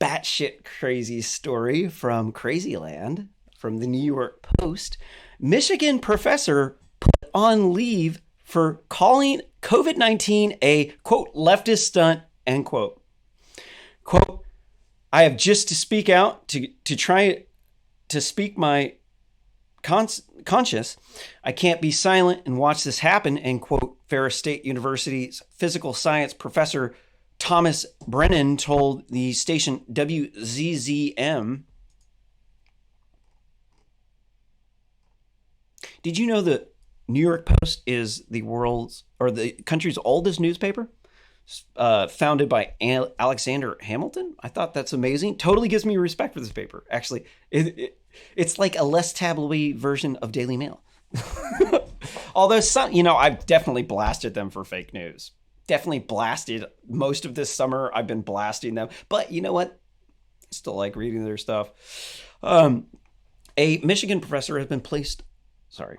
batshit crazy story from Crazyland from the New York Post. Michigan professor put on leave for calling COVID-19 a, quote, leftist stunt, end quote. Quote, I have just to speak out to try to speak my conscience. I can't be silent and watch this happen, end quote. Ferris State University's physical science professor Thomas Brennan told the station WZZM. Did you know the New York Post is the world's or the country's oldest newspaper? Founded by Alexander Hamilton? I thought that's amazing. Totally gives me respect for this paper. Actually, it's like a less tabloid version of Daily Mail. Although some, I've definitely blasted them for fake news. Definitely blasted most of this summer. I've been blasting them. But you know what? I still like reading their stuff. A Michigan professor has been placed. Sorry.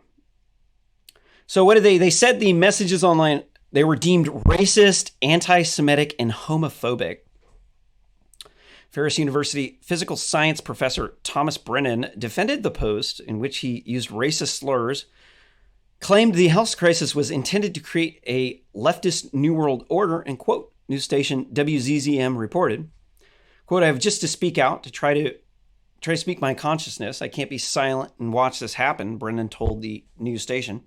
So what did they said the messages online, they were deemed racist, anti-Semitic, and homophobic. Ferris University physical science professor Thomas Brennan defended the post in which he used racist slurs, claimed the health crisis was intended to create a leftist New World Order, and quote, news station WZZM reported, quote, I have just to speak out to try to speak my consciousness. I can't be silent and watch this happen, Brennan told the news station.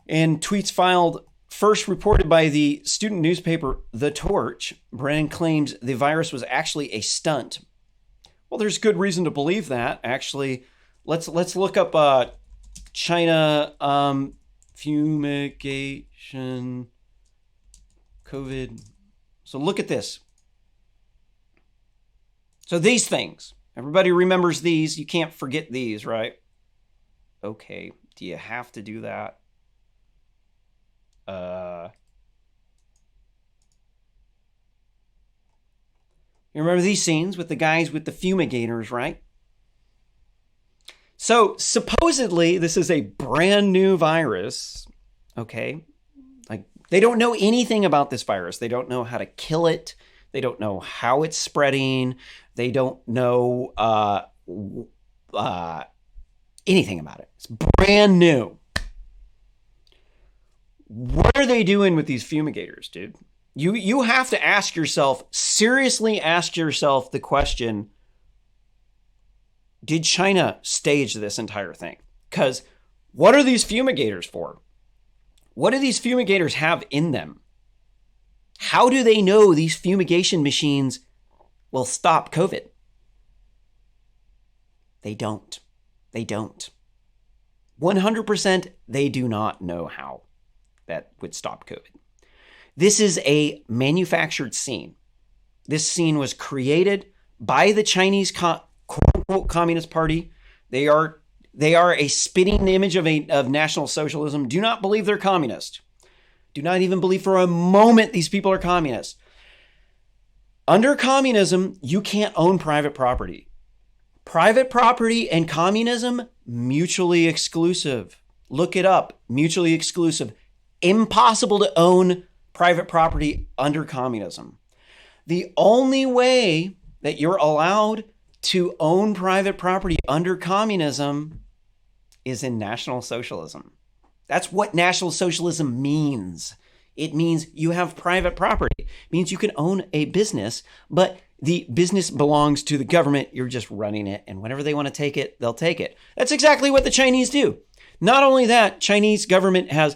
In tweets filed first reported by the student newspaper The Torch, Brennan claims the virus was actually a stunt. Well, there's good reason to believe that. Actually, let's look up China fumigation COVID. So look at this. So these things, everybody remembers these. You can't forget these, right? Okay, do you have to do that? You remember these scenes with the guys with the fumigators, right? So supposedly this is a brand new virus, okay? Like they don't know anything about this virus. They don't know how to kill it. They don't know how it's spreading. They don't know anything about it. It's brand new. What are they doing with these fumigators, dude? You have to ask yourself, seriously ask yourself the question, did China stage this entire thing? Because what are these fumigators for? What do these fumigators have in them? How do they know these fumigation machines will stop COVID? They don't. They don't. 100% they do not know how that would stop COVID. This is a manufactured scene. This scene was created by the Chinese quote-unquote Communist Party. They are a spitting image of National Socialism. Do not believe they're communist. Do not even believe for a moment these people are communists. Under communism, you can't own private property. Private property and communism, mutually exclusive. Look it up, mutually exclusive. Impossible to own private property under communism. The only way that you're allowed to own private property under communism is in National Socialism. That's what National Socialism means. It means you have private property. It means you can own a business, but the business belongs to the government. You're just running it, and whenever they want to take it, they'll take it. That's exactly what the Chinese do. Not only that, Chinese government has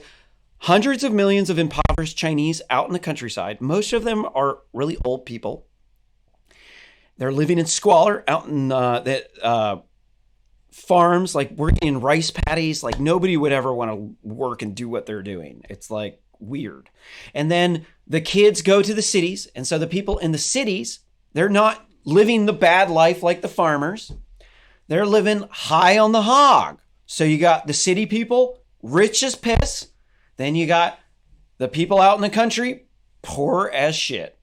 hundreds of millions of impoverished Chinese out in the countryside. Most of them are really old people. They're living in squalor out in farms, like working in rice paddies. Like nobody would ever want to work and do what they're doing. It's like weird. And then the kids go to the cities. And so the people in the cities, they're not living the bad life like the farmers. They're living high on the hog. So you got the city people, rich as piss. Then you got the people out in the country, poor as shit.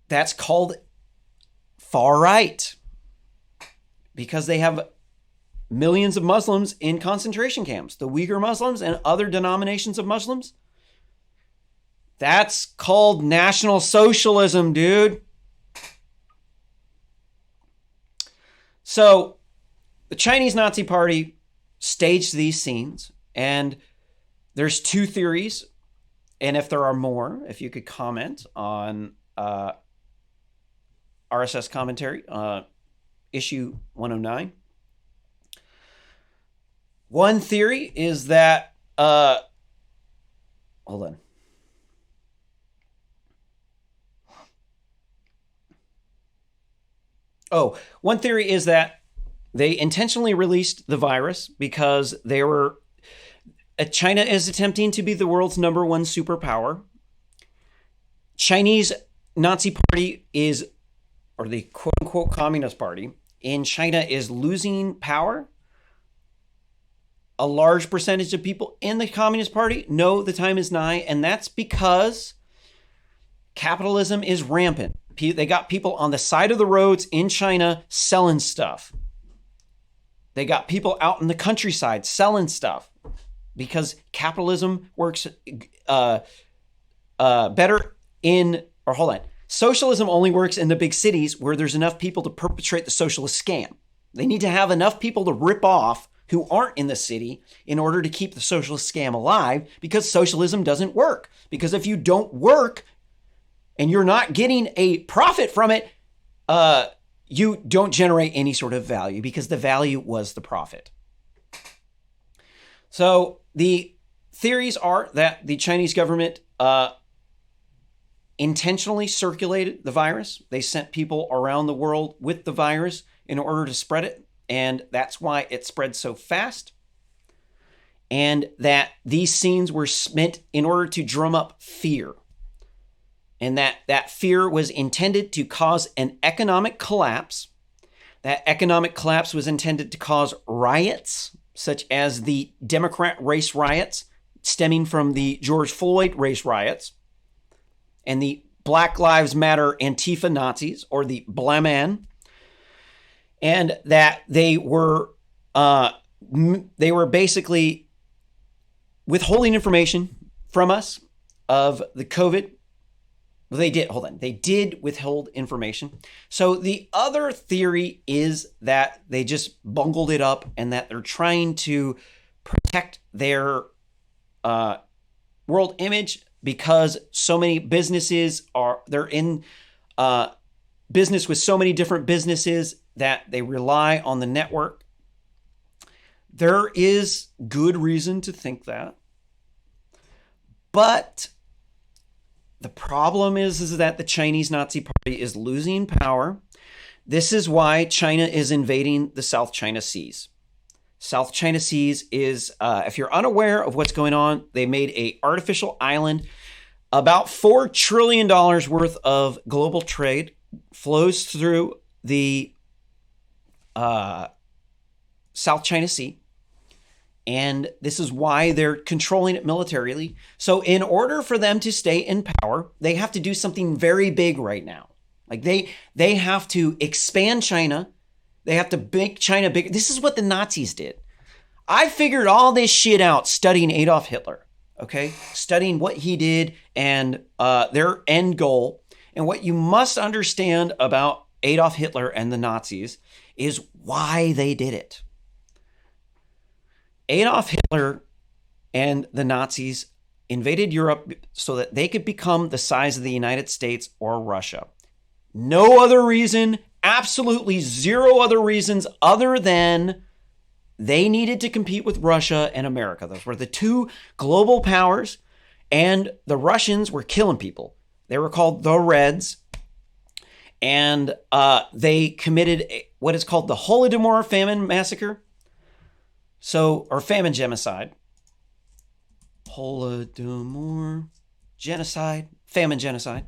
That's called far right because they have millions of Muslims in concentration camps. The Uyghur Muslims and other denominations of Muslims, That's called National Socialism, dude. So the Chinese Nazi Party staged these scenes, and there's two theories. And if there are more, if you could comment on RSS commentary, issue 109. One theory is that, hold on. Oh, one theory is that they intentionally released the virus because they were, China is attempting to be the world's number one superpower. Chinese Nazi Party is, or the quote unquote Communist Party in China is losing power. A large percentage of people in the Communist Party know the time is nigh, and that's because capitalism is rampant. They got people on the side of the roads in China selling stuff. They got people out in the countryside selling stuff because capitalism works better in, or hold on, socialism only works in the big cities where there's enough people to perpetrate the socialist scam. They need to have enough people to rip off who aren't in the city in order to keep the socialist scam alive, because socialism doesn't work. Because if you don't work and you're not getting a profit from it, you don't generate any sort of value, because the value was the profit. So the theories are that the Chinese government intentionally circulated the virus. They sent people around the world with the virus in order to spread it, and that's why it spread so fast. And that these scenes were meant in order to drum up fear. And that fear was intended to cause an economic collapse. That economic collapse was intended to cause riots, such as the Democrat race riots stemming from the George Floyd race riots, and the Black Lives Matter Antifa Nazis, or the Blaman, and that they were basically withholding information from us of the COVID. Well, they did withhold information. So the other theory is that they just bungled it up and that they're trying to protect their world image, because so many businesses they're in business with so many different businesses that they rely on the network. There is good reason to think that. But the problem is that the Chinese Nazi Party is losing power. This is why China is invading the South China Seas. South China Seas is, if you're unaware of what's going on, they made an artificial island. About $4 trillion worth of global trade flows through the South China Sea. And this is why they're controlling it militarily. So in order for them to stay in power, they have to do something very big right now. Like they have to expand China. They have to make China big. This is what the Nazis did. I figured all this shit out studying Adolf Hitler, okay? Studying what he did and their end goal. And what you must understand about Adolf Hitler and the Nazis is why they did it. Adolf Hitler and the Nazis invaded Europe so that they could become the size of the United States or Russia. No other reason, absolutely zero other reasons other than they needed to compete with Russia and America. Those were the two global powers, and the Russians were killing people. They were called the Reds, and they committed what is called the Holodomor famine massacre. So, or famine genocide. Holodomor genocide, famine genocide.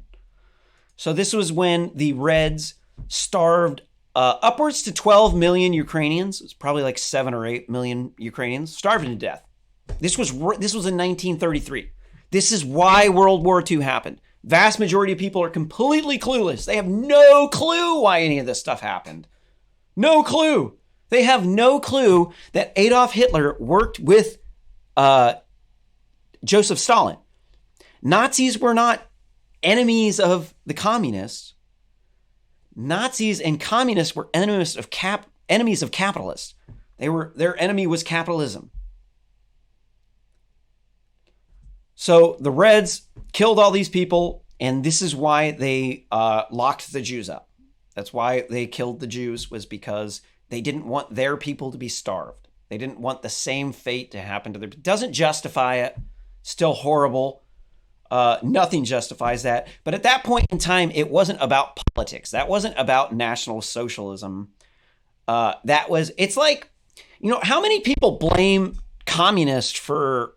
So this was when the Reds starved upwards to 12 million Ukrainians. It's probably like 7 or 8 million Ukrainians starving to death. This was in 1933. This is why World War II happened. Vast majority of people are completely clueless. They have no clue why any of this stuff happened. No clue. They have no clue that Adolf Hitler worked with Joseph Stalin. Nazis were not enemies of the communists. Nazis and communists were enemies of capitalists. Their enemy was capitalism. So the Reds killed all these people, and this is why they locked the Jews up. That's why they killed the Jews, was because they didn't want their people to be starved. They didn't want the same fate to happen to their people. Doesn't justify it. Still horrible. Nothing justifies that. But at that point in time, it wasn't about politics. That wasn't about National Socialism. It's like, how many people blame communists for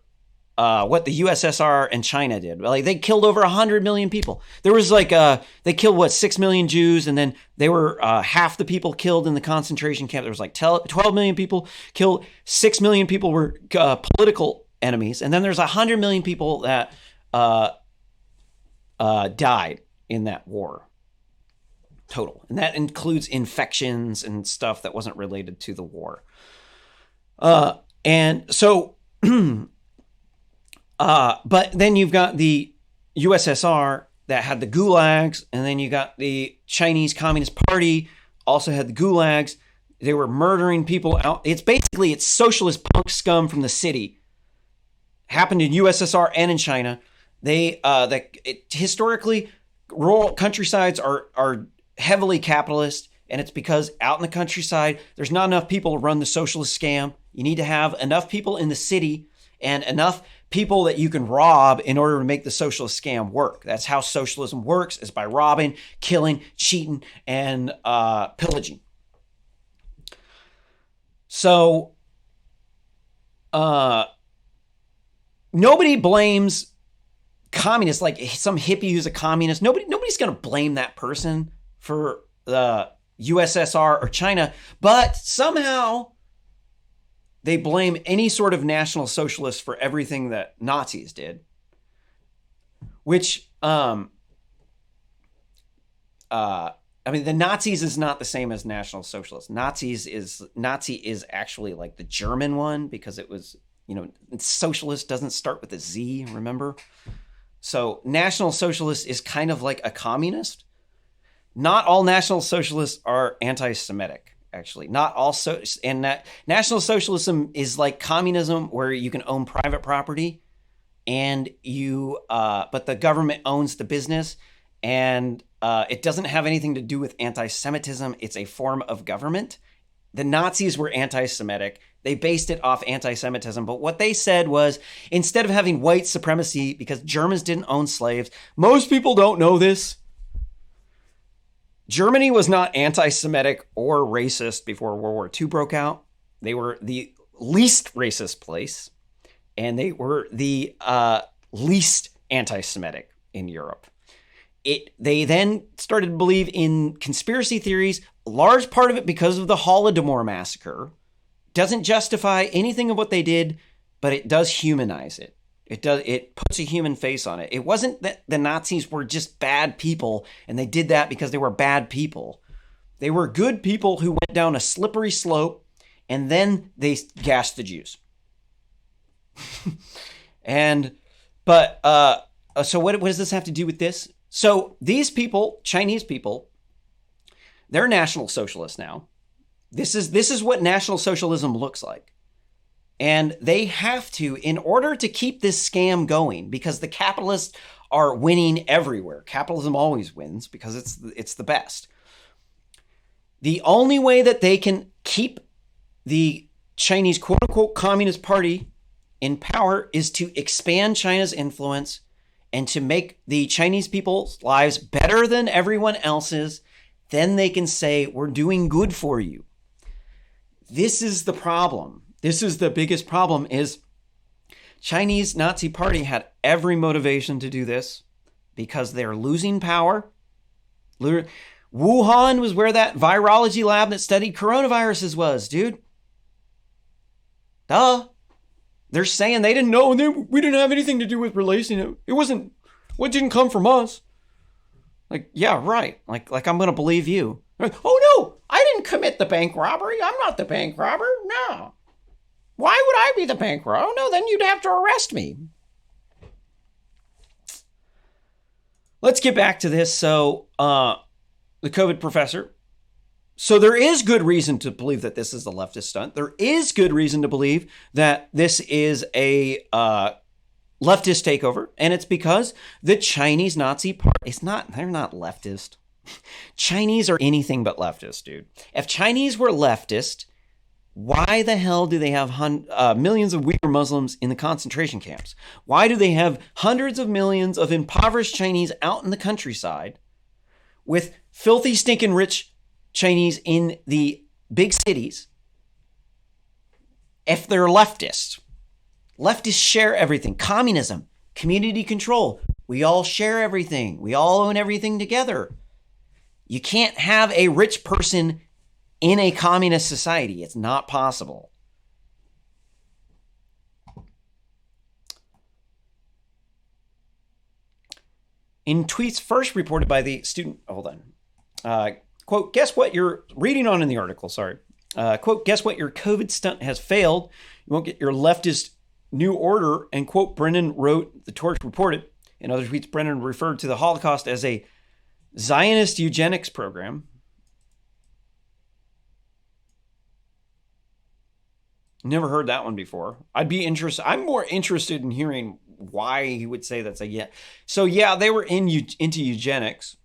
what the USSR and China did? Like, they killed over 100 million people. There was they killed 6 million Jews, and then they were half the people killed in the concentration camp. There was 12 million people killed. 6 million people were political enemies, and then there's 100 million people that died in that war total, and that includes infections and stuff that wasn't related to the war. And so. But then you've got the USSR that had the gulags, and then you got the Chinese Communist Party also had the gulags. They were murdering people out. It's socialist punk scum from the city. Happened in USSR and in China. Historically, rural countrysides are heavily capitalist, and it's because out in the countryside, there's not enough people to run the socialist scam. You need to have enough people in the city and enough people that you can rob in order to make the socialist scam work. That's how socialism works, is by robbing, killing, cheating, and pillaging. So nobody blames communists, like some hippie who's a communist. Nobody's going to blame that person for the USSR or China, but somehow they blame any sort of National Socialist for everything that Nazis did, which, the Nazis is not the same as National Socialists. Nazi is actually like the German one, because it was, socialist doesn't start with a Z, remember? So National Socialist is kind of like a communist. Not all National Socialists are anti-Semitic. Actually, not also, and that National Socialism is like communism, where you can own private property, and but the government owns the business, and it doesn't have anything to do with anti-Semitism. It's a form of government. The Nazis were anti-Semitic. They based it off anti-Semitism, but what they said was, instead of having white supremacy, because Germans didn't own slaves, most people don't know this. Germany was not anti-Semitic or racist before World War II broke out. They were the least racist place, and they were the least anti-Semitic in Europe. They then started to believe in conspiracy theories, a large part of it because of the Holodomor massacre. Doesn't justify anything of what they did, but it does humanize it. It puts a human face on it. It wasn't that the Nazis were just bad people and they did that because they were bad people. They were good people who went down a slippery slope, and then they gassed the Jews. So what does this have to do with this? So these people, Chinese people, they're National Socialists now. This is what National Socialism looks like. And they have to, in order to keep this scam going, because the capitalists are winning everywhere. Capitalism always wins because it's the best. The only way that they can keep the Chinese quote-unquote Communist Party in power is to expand China's influence and to make the Chinese people's lives better than everyone else's. Then they can say, we're doing good for you. This is the problem. This is the biggest problem, is Chinese Nazi Party had every motivation to do this because they're losing power. Wuhan was where that virology lab that studied coronaviruses was, dude. Duh. They're saying they didn't know, and we didn't have anything to do with releasing it. What didn't come from us. Like, yeah, right. Like I'm going to believe you. Oh, no, I didn't commit the bank robbery. I'm not the bank robber. No. Why would I be the bank robber? Oh, no, then you'd have to arrest me. let's get back to this. So, the COVID professor. So there is good reason to believe that this is a leftist stunt. There is good reason to believe that this is a leftist takeover. And it's because the Chinese Nazi Party, they're not leftist. Chinese are anything but leftist, dude. If Chinese were leftist, why the hell do they have millions of Uyghur Muslims in the concentration camps? Why do they have hundreds of millions of impoverished Chinese out in the countryside with filthy, stinking rich Chinese in the big cities? If they're leftists, leftists share everything. Communism, community control. We all share everything. We all own everything together. You can't have a rich person in a communist society. It's not possible. In tweets first reported by the student, hold on. Quote, guess what you're reading on in the article, sorry. Quote, guess what your COVID stunt has failed. You won't get your leftist new order. And quote, Brennan wrote, the Torch reported. In other tweets, Brennan referred to the Holocaust as a Zionist eugenics program. Never heard that one before. I'm more interested in hearing why he would say that's a yeah. So yeah, they were into eugenics.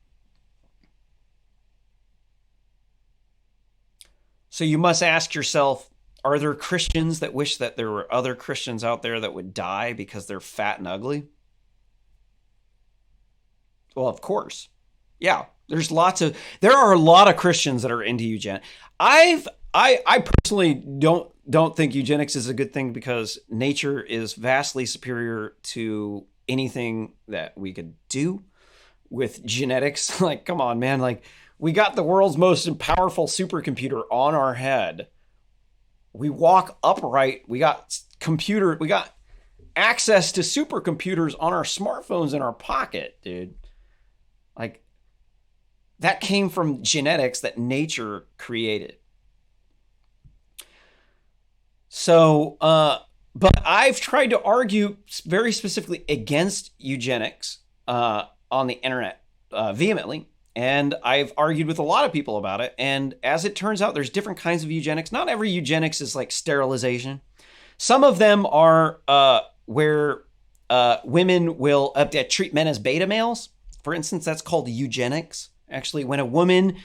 So you must ask yourself, are there Christians that wish that there were other Christians out there that would die because they're fat and ugly? Well, of course. Yeah, there are a lot of Christians that are into eugenics. I personally don't think eugenics is a good thing because nature is vastly superior to anything that we could do with genetics. Like, come on, man. Like, we got the world's most powerful supercomputer on our head. We walk upright. We got access to supercomputers on our smartphones in our pocket, dude. Like, that came from genetics that nature created. So, but I've tried to argue very specifically against eugenics on the internet vehemently. And I've argued with a lot of people about it. And as it turns out, there's different kinds of eugenics. Not every eugenics is like sterilization. Some of them are where women will treat men as beta males. For instance, that's called eugenics. Actually, when a woman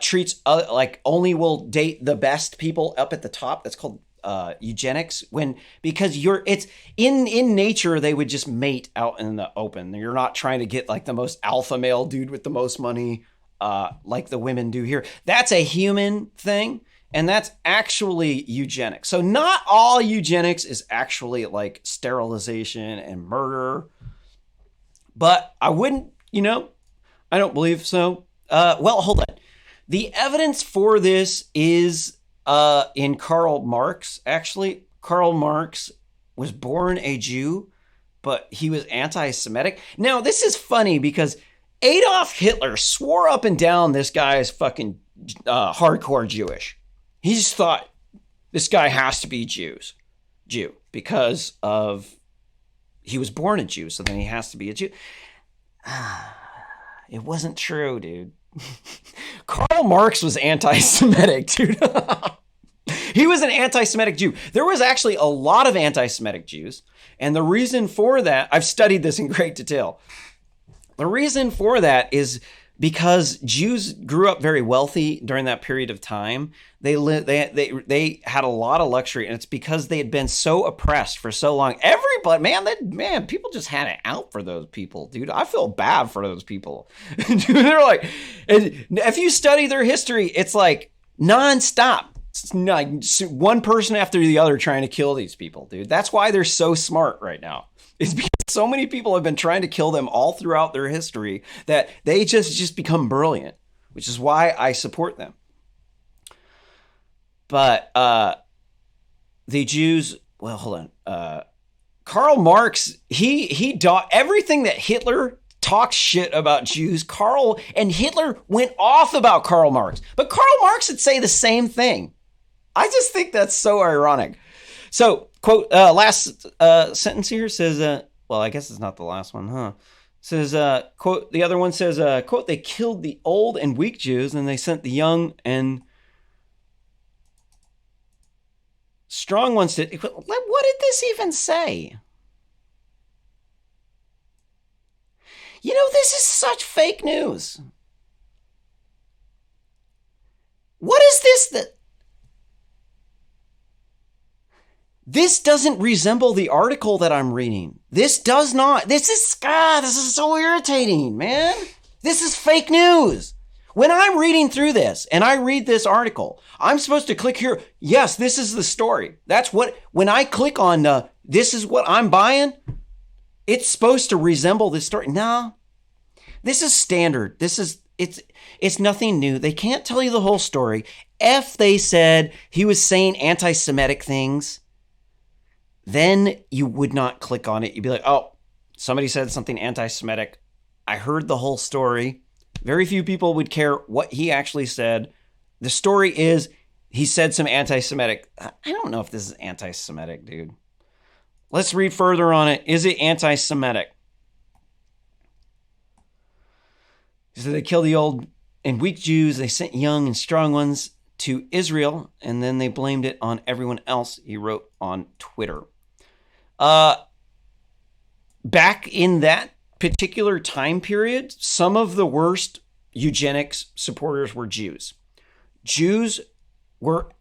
treats only will date the best people up at the top, that's called eugenics. Because it's in nature, they would just mate out in the open. You're not trying to get like the most alpha male dude with the most money, like the women do here. That's a human thing, and that's actually eugenics. So not all eugenics is actually like sterilization and murder, but I wouldn't, I don't believe so. Well, hold on. The evidence for this is in Karl Marx. Actually, Karl Marx was born a Jew, but he was anti-Semitic. Now, this is funny because Adolf Hitler swore up and down this guy is fucking hardcore Jewish. He just thought this guy has to be Jew because of he was born a Jew, so then he has to be a Jew. It wasn't true, dude. Karl Marx was anti-Semitic, dude. He was an anti-Semitic Jew. There was actually a lot of anti-Semitic Jews. And the reason for that, I've studied this in great detail. The reason for that is because Jews grew up very wealthy during that period of time. They had a lot of luxury, and it's because they had been so oppressed for so long. Everybody, people just had it out for those people, dude. I feel bad for those people. They're like, if you study their history, it's like nonstop. It's like one person after the other trying to kill these people, dude. That's why they're so smart right now. It's because so many people have been trying to kill them all throughout their history that they just become brilliant, which is why I support them. But the Jews, well, hold on. Karl Marx, he everything that Hitler talks shit about Jews. And Hitler went off about Karl Marx, but Karl Marx would say the same thing. I just think that's so ironic. So, quote, last sentence here says, well, I guess it's not the last one, huh? Says, quote, the other one says, quote, they killed the old and weak Jews and they sent the young and strong ones to. What did this even say? You know, this is such fake news. What is this that. This doesn't resemble the article that I'm reading. This does not. This is so irritating, man. This is fake news. When I'm reading through this and I read this article, I'm supposed to click here. Yes, this is the story. That's what, when I click on this is what I'm buying, it's supposed to resemble this story. No, this is standard. It's nothing new. They can't tell you the whole story. If they said he was saying anti-Semitic things, then you would not click on it. You'd be like, oh, somebody said something anti-Semitic. I heard the whole story. Very few people would care what he actually said. The story is he said some anti-Semitic. I don't know if this is anti-Semitic, dude. Let's read further on it. Is it anti-Semitic? So they killed the old and weak Jews. They sent young and strong ones to Israel, and then they blamed it on everyone else, he wrote on Twitter. Back in that particular time period, some of the worst eugenics supporters were Jews. Jews were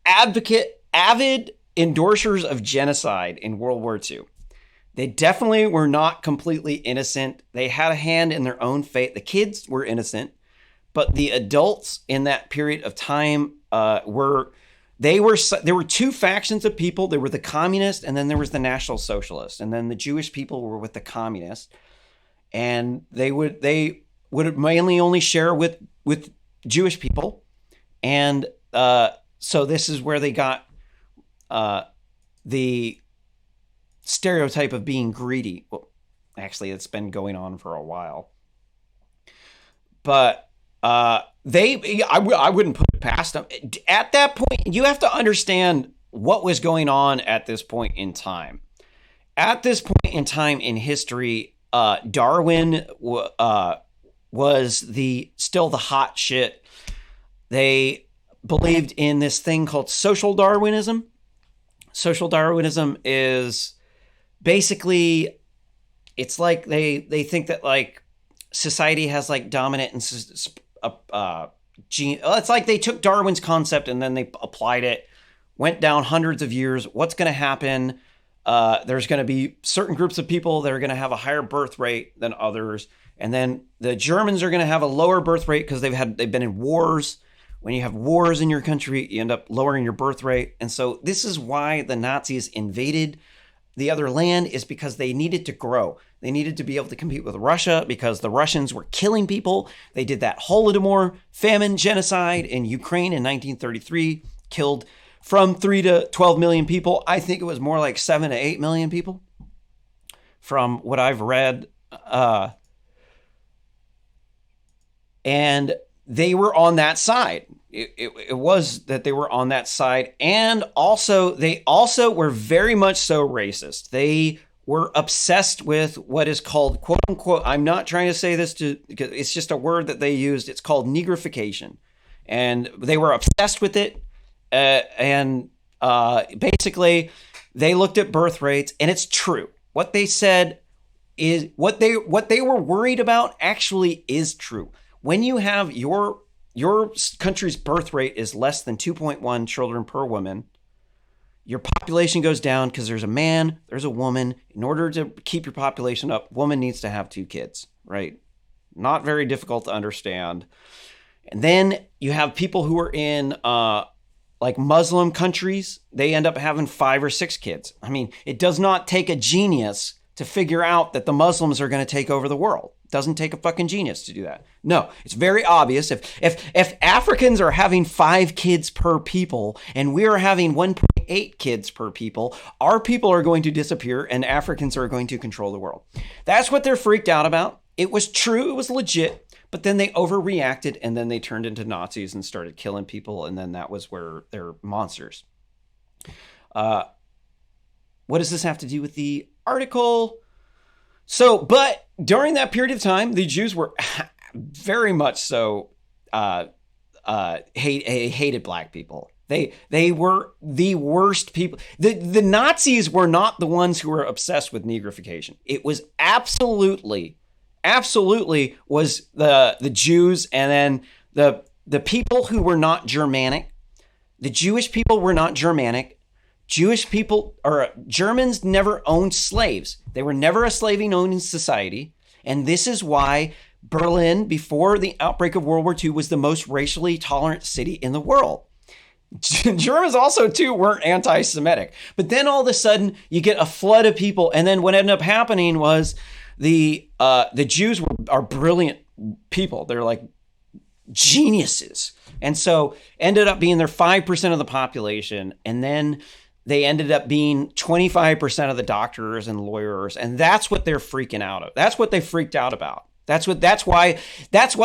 avid endorsers of genocide in World War II. They definitely were not completely innocent. They had a hand in their own fate. The kids were innocent, but the adults in that period of time there were two factions of people. There were the communists, and then there was the National Socialists, and then the Jewish people were with the communists, and they would mainly only share with Jewish people, and so this is where they got the stereotype of being greedy. Well, actually, it's been going on for a while, but I wouldn't put it past them. At that point, you have to understand what was going on at this point in time. At this point in time in history, Darwin was still the hot shit. They believed in this thing called social Darwinism. Social Darwinism is basically, it's like they think that like society has like dominant and gene. It's like they took Darwin's concept and then they applied it, went down hundreds of years. What's going to happen? There's going to be certain groups of people that are going to have a higher birth rate than others. And then the Germans are going to have a lower birth rate because they've been in wars. When you have wars in your country, you end up lowering your birth rate. And so this is why the Nazis invaded the other land, is because they needed to grow. They needed to be able to compete with Russia because the Russians were killing people. They did that Holodomor famine genocide in Ukraine in 1933, killed from 3 to 12 million people. I think it was more like 7 to 8 million people from what I've read. And they were on that side. It was that they were on that side. And also, they also were very much so racist. They were obsessed with what is called, quote unquote, I'm not trying to say this because it's just a word that they used. It's called negrification. And they were obsessed with it. Basically, they looked at birth rates, and it's true. What they said is what they were worried about actually is true. When you have your country's birth rate is less than 2.1 children per woman, your population goes down because there's a man, there's a woman. In order to keep your population up, woman needs to have 2 kids, right? Not very difficult to understand. And then you have people who are in like Muslim countries. They end up having 5 or 6 kids. I mean, it does not take a genius to figure out that the Muslims are going to take over the world. It doesn't take a fucking genius to do that. No, it's very obvious. If Africans are having 5 kids per people and we're having 1.8 kids per people, our people are going to disappear and Africans are going to control the world. That's what they're freaked out about. It was true. It was legit. But then they overreacted, and then they turned into Nazis and started killing people, and then that was where they're monsters. What does this have to do with the article? But during that period of time, the Jews were very much so hated black people. They were the worst people. The Nazis were not the ones who were obsessed with negrification. It was absolutely was the Jews, and then the people who were not Germanic. The Jewish people were not Germanic. Jewish people, or Germans, never owned slaves. They were never a slaving-owning society. And this is why Berlin, before the outbreak of World War II, was the most racially tolerant city in the world. Germans also, too, weren't anti-Semitic. But then all of a sudden, you get a flood of people. And then what ended up happening was the Jews are brilliant people. They're like geniuses. And so ended up being they're 5% of the population. And then they ended up being 25% of the doctors and lawyers. And that's what they're freaking out of. That's what they freaked out about. That's why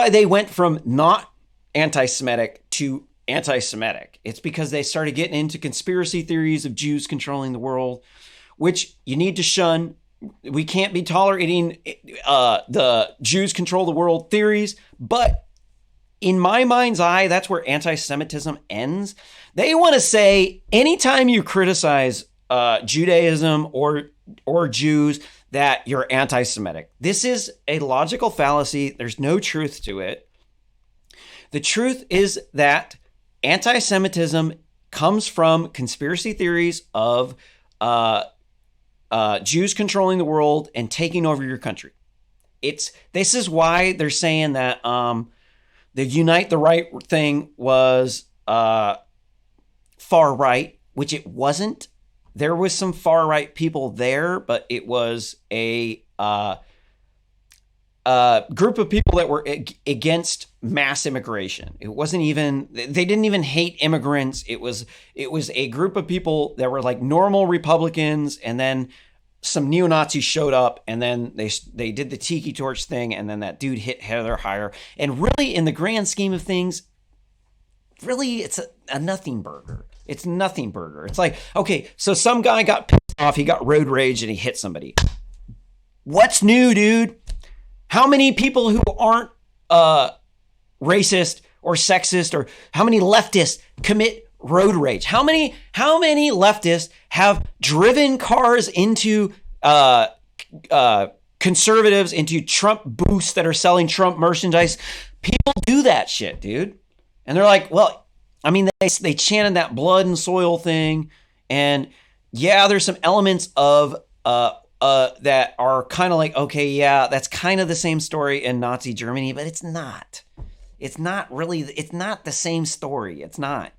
they went from not anti-Semitic to anti-Semitic. It's because they started getting into conspiracy theories of Jews controlling the world, which you need to shun. We can't be tolerating the Jews control the world theories, but in my mind's eye, that's where anti-Semitism ends. They want to say anytime you criticize Judaism or Jews that you're anti-Semitic. This is a logical fallacy. There's no truth to it. The truth is that anti-Semitism comes from conspiracy theories of Jews controlling the world and taking over your country. This is why they're saying that the Unite the Right thing was far right, which it wasn't. There was some far right people there, but it was a group of people that were against mass immigration. It wasn't even, they didn't even hate immigrants. It was a group of people that were like normal Republicans, and then some neo-Nazis showed up, and then they did the tiki torch thing, and then that dude hit Heather Heyer. And really, in the grand scheme of things, really, it's a nothing burger. It's nothing burger. It's like, okay, so some guy got pissed off, he got road rage, and he hit somebody. What's new, dude? How many people who aren't racist or sexist, or how many leftists commit road rage? How many leftists have driven cars into conservatives, into Trump booths that are selling Trump merchandise? People do that shit, dude. And they're like, well, I mean, they chanted that blood and soil thing. And yeah, there's some elements of that are kind of like, okay, yeah, that's kind of the same story in Nazi Germany, but it's not. It's not the same story. It's not.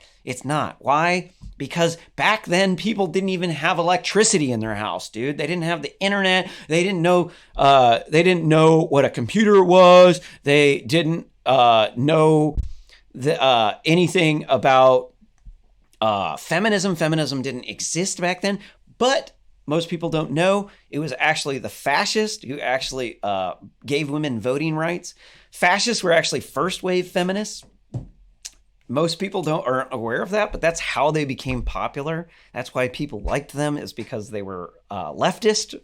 Why? Because back then people didn't even have electricity in their house, dude. They didn't have the internet. They didn't know what a computer was. They didn't know anything about feminism. Feminism didn't exist back then. But most people don't know it was actually the fascists who actually gave women voting rights. Fascists were actually first wave feminists. Most people aren't aware of that, but that's how they became popular. That's why people liked them, is because they were leftist.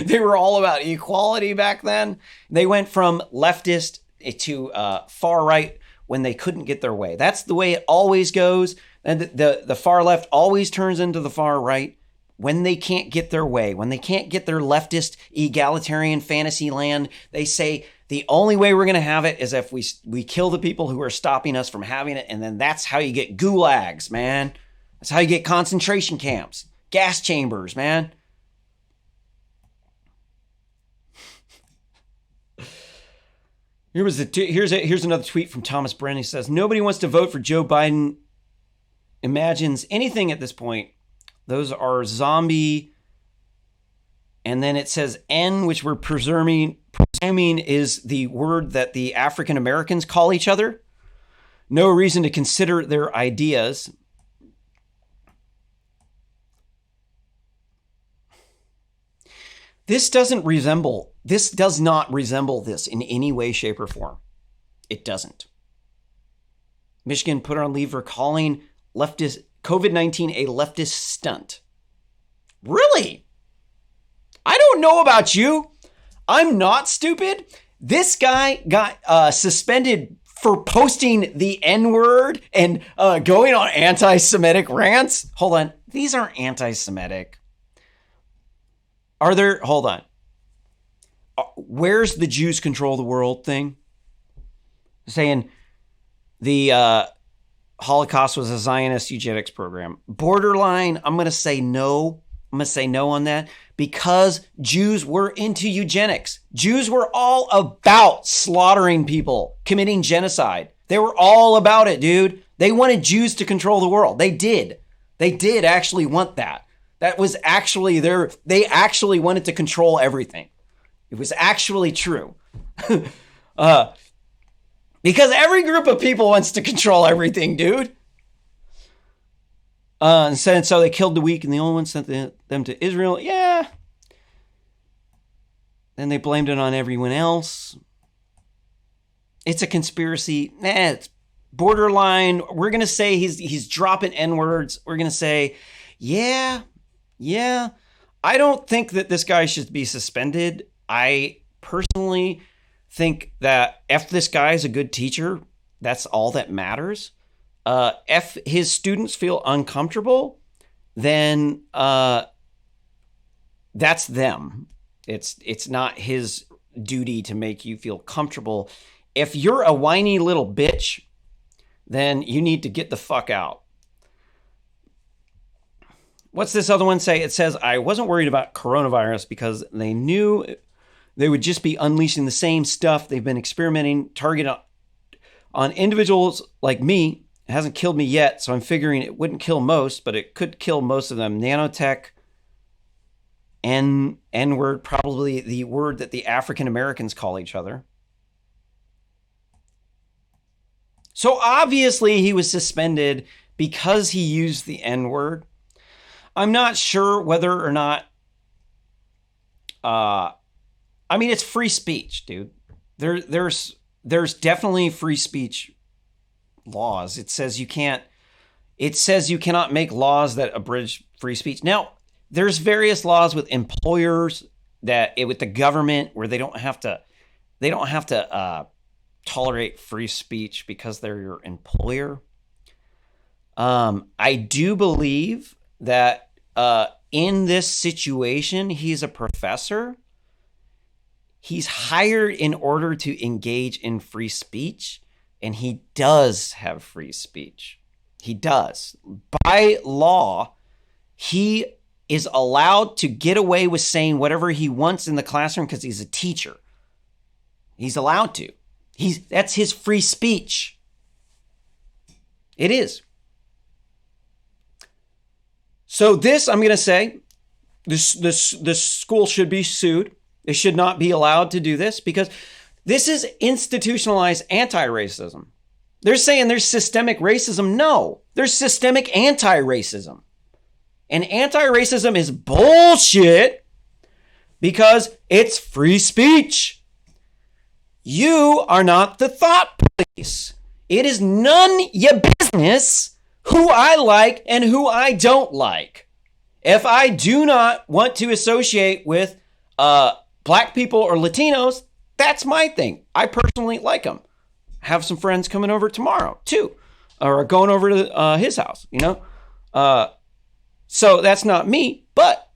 They were all about equality back then. They went from leftist to far right when they couldn't get their way. That's the way it always goes. And the far left always turns into the far right when they can't get their way, when they can't get their leftist egalitarian fantasy land. They say the only way we're going to have it is if we kill the people who are stopping us from having it. And then that's how you get gulags, man. That's how you get concentration camps, gas chambers, man. Here's another tweet from Thomas Brennan. He says, nobody wants to vote for Joe Biden imagines anything at this point. Those are zombie. And then it says N, which we're presuming is the word that the African Americans call each other. No reason to consider their ideas. This does not resemble this in any way, shape, or form. It doesn't. Michigan put on leave for calling leftist COVID-19 a leftist stunt. Really? I don't know about you. I'm not stupid. This guy got suspended for posting the N-word and going on anti-Semitic rants. Hold on. These aren't anti-Semitic. Are there? Hold on. Where's the Jews control the world thing? Saying the Holocaust was a Zionist eugenics program. Borderline, I'm going to say no. I'm going to say no on that because Jews were into eugenics. Jews were all about slaughtering people, committing genocide. They were all about it, dude. They wanted Jews to control the world. They did. They did actually want that. That was actually they actually wanted to control everything. It was actually true. Because every group of people wants to control everything, dude. And so they killed the weak and the only ones sent them to Israel. Yeah. Then they blamed it on everyone else. It's a conspiracy. It's borderline. We're going to say he's dropping N-words. We're going to say, yeah. I don't think that this guy should be suspended. I personally think that if this guy is a good teacher, that's all that matters. If his students feel uncomfortable, then that's them. It's not his duty to make you feel comfortable. If you're a whiny little bitch, then you need to get the fuck out. What's this other one say? It says, I wasn't worried about coronavirus because they knew they would just be unleashing the same stuff they've been experimenting, targeting on individuals like me. It hasn't killed me yet, so I'm figuring it wouldn't kill most, but it could kill most of them. Nanotech, N-word, probably the word that the African Americans call each other. So obviously he was suspended because he used the N-word. I'm not sure whether or not, I mean, it's free speech, dude. There's definitely free speech laws. It says you cannot make laws that abridge free speech. Now, there's various laws with employers with the government where they don't have to tolerate free speech because they're your employer. I do believe that in this situation, he's a professor. He's hired in order to engage in free speech, and he does have free speech. He does. By law, he is allowed to get away with saying whatever he wants in the classroom because he's a teacher. He's allowed to. That's his free speech. It is. So this, I'm going to say, this school should be sued. They should not be allowed to do this because this is institutionalized anti-racism. They're saying there's systemic racism. No, there's systemic anti-racism. And anti-racism is bullshit because it's free speech. You are not the thought police. It is none your business who I like and who I don't like. If I do not want to associate with Black people or Latinos, that's my thing. I personally like them. Have some friends coming over tomorrow too, or going over to his house, you know? So that's not me, but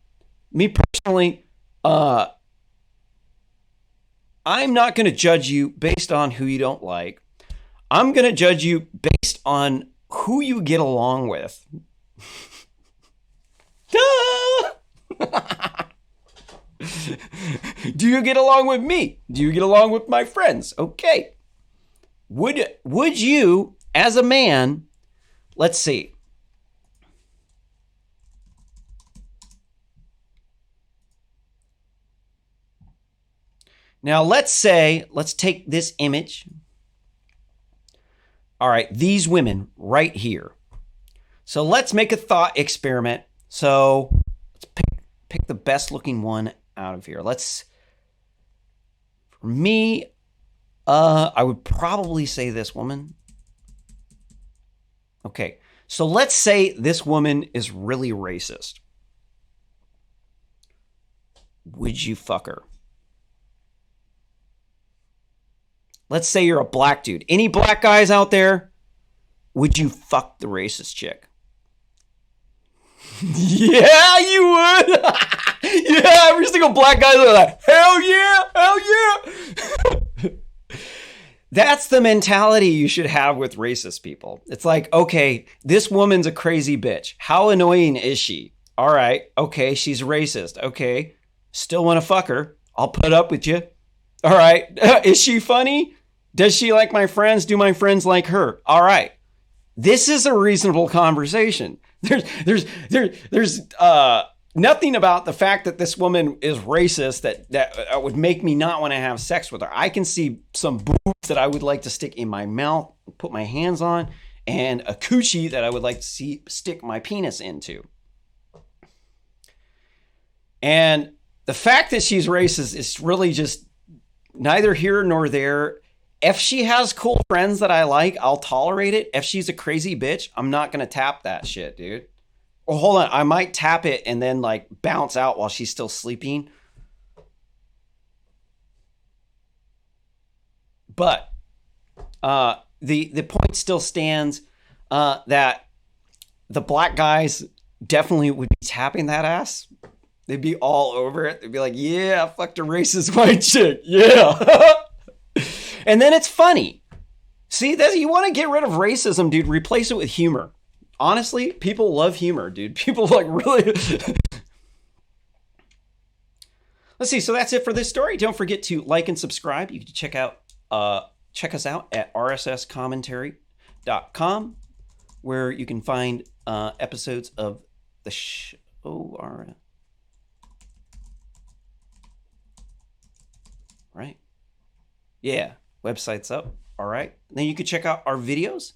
me personally, I'm not going to judge you based on who you don't like. I'm going to judge you based on who you get along with. Do you get along with me? Do you get along with my friends? Okay. Would you, as a man, let's see. Now, let's take this image. All right, these women right here. So let's make a thought experiment. So let's pick the best looking one out of here. For me, I would probably say this woman. Okay, so let's say this woman is really racist. Would you fuck her? Let's say you're a black dude. Any black guys out there? Would you fuck the racist chick? Yeah, you would. Yeah, every single black guy's like, hell yeah, hell yeah. That's the mentality you should have with racist people. It's like, okay, this woman's a crazy bitch. How annoying is she? All right, okay, she's racist. Okay, still want to fuck her. I'll put up with you. All right, is she funny? Does she like my friends? Do my friends like her? All right, this is a reasonable conversation. There's nothing about the fact that this woman is racist that would make me not want to have sex with her. I can see some boobs that I would like to stick in my mouth, put my hands on, and a coochie that I would like to see stick my penis into. And the fact that she's racist is really just neither here nor there. If she has cool friends that I like, I'll tolerate it. If she's a crazy bitch, I'm not going to tap that shit, dude. Well, hold on. I might tap it and then like bounce out while she's still sleeping. But the point still stands that the black guys definitely would be tapping that ass. They'd be all over it. They'd be like, yeah, I fucked a racist white chick. Yeah. And then it's funny. See, you want to get rid of racism, dude. Replace it with humor. Honestly, people love humor, dude. People like really... Let's see. So that's it for this story. Don't forget to like and subscribe. You can check us out at rsscommentary.com, where you can find episodes of the show. Right? Yeah. Website's up. All right. Then you can check out our videos.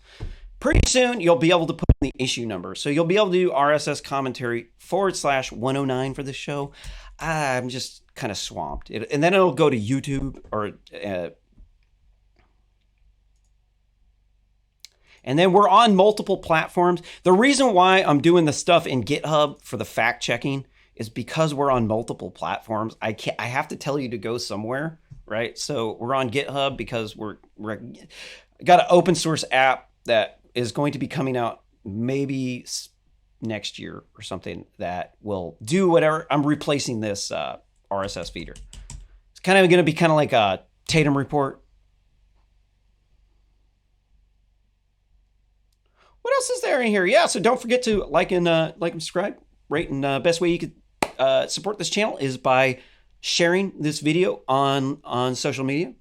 Pretty soon, you'll be able to put in the issue number. So you'll be able to do RSS commentary /109 for this show. I'm just kind of swamped. And then it'll go to YouTube or... and then we're on multiple platforms. The reason why I'm doing the stuff in GitHub for the fact checking is because we're on multiple platforms. I have to tell you to go somewhere, right? So we're on GitHub because we're got an open source app that is going to be coming out maybe next year or something that will do whatever. I'm replacing this RSS feeder. It's kind of going to be kind of like a Tatum report. What else is there in here? Yeah, so don't forget to like and subscribe, rate, and best way you could support this channel is by sharing this video on social media.